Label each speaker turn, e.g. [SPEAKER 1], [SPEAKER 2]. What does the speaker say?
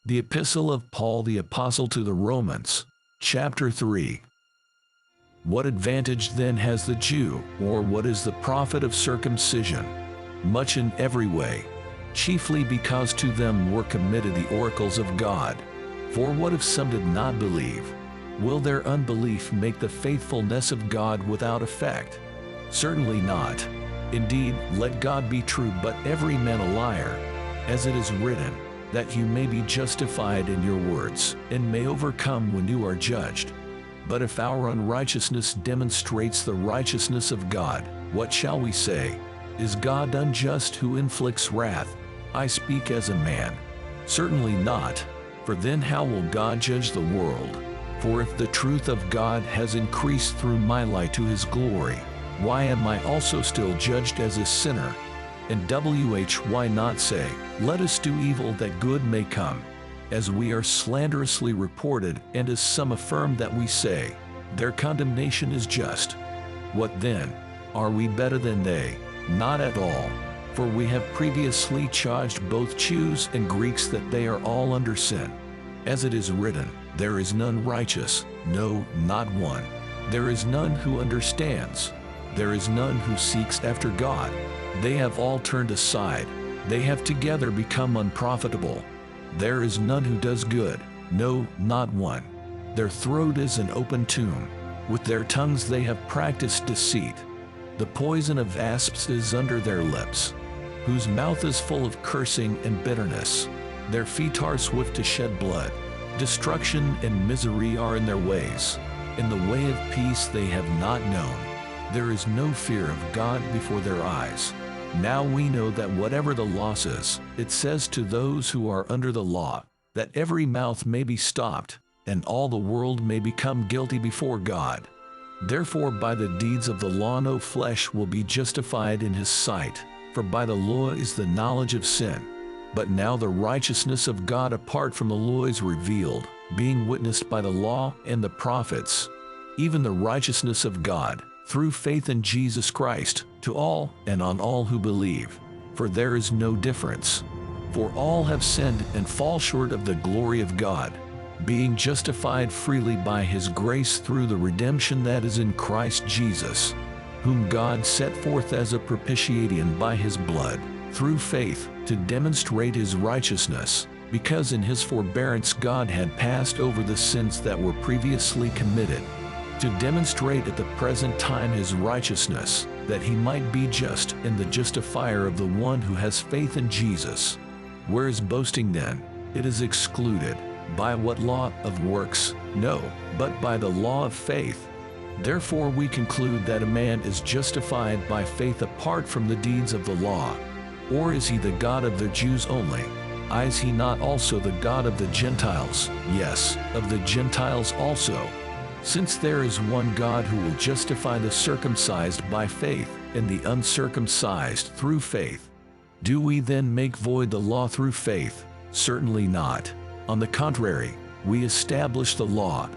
[SPEAKER 1] The Epistle of Paul the Apostle to the Romans, chapter 3. What advantage then has the Jew, or what is the profit of circumcision? Much in every way, chiefly because to them were committed the oracles of God. For what if some did not believe? Will their unbelief make the faithfulness of God without effect? Certainly not. Indeed, let God be true, but every man a liar, as it is written, that you may be justified in your words, and may overcome when you are judged. But if our unrighteousness demonstrates the righteousness of God, what shall we say? Is God unjust who inflicts wrath? I speak as a man. Certainly not. For then how will God judge the world? For if the truth of God has increased through my light to his glory, why am I also still judged as a sinner? And why not say, let us do evil that good may come, as we are slanderously reported, and as some affirm that we say, their condemnation is just. What then? Are we better than they? Not at all. For we have previously charged both Jews and Greeks that they are all under sin. As it is written, there is none righteous, no, not one. There is none who understands. There is none who seeks after God. They have all turned aside. They have together become unprofitable. There is none who does good, no, not one. Their throat is an open tomb. With their tongues they have practiced deceit. The poison of asps is under their lips, whose mouth is full of cursing and bitterness. Their feet are swift to shed blood. Destruction and misery are in their ways. In the way of peace they have not known. There is no fear of God before their eyes. Now we know that whatever the law says, it says to those who are under the law, that every mouth may be stopped, and all the world may become guilty before God. Therefore by the deeds of the law no flesh will be justified in his sight, for by the law is the knowledge of sin. But now the righteousness of God apart from the law is revealed, being witnessed by the law and the prophets, even the righteousness of God, through faith in Jesus Christ, to all and on all who believe. For there is no difference. For all have sinned and fall short of the glory of God, being justified freely by his grace through the redemption that is in Christ Jesus, whom God set forth as a propitiation by his blood, through faith, to demonstrate his righteousness, because in his forbearance God had passed over the sins that were previously committed, to demonstrate at the present time his righteousness, that he might be just and the justifier of the one who has faith in Jesus. Where is boasting then? It is excluded. By what law of works? No, but by the law of faith. Therefore we conclude that a man is justified by faith apart from the deeds of the law. Or is he the God of the Jews only? Is he not also the God of the Gentiles? Yes, of the Gentiles also. Since there is one God who will justify the circumcised by faith, and the uncircumcised through faith. Do we then make void the law through faith? Certainly not. On the contrary, we establish the law,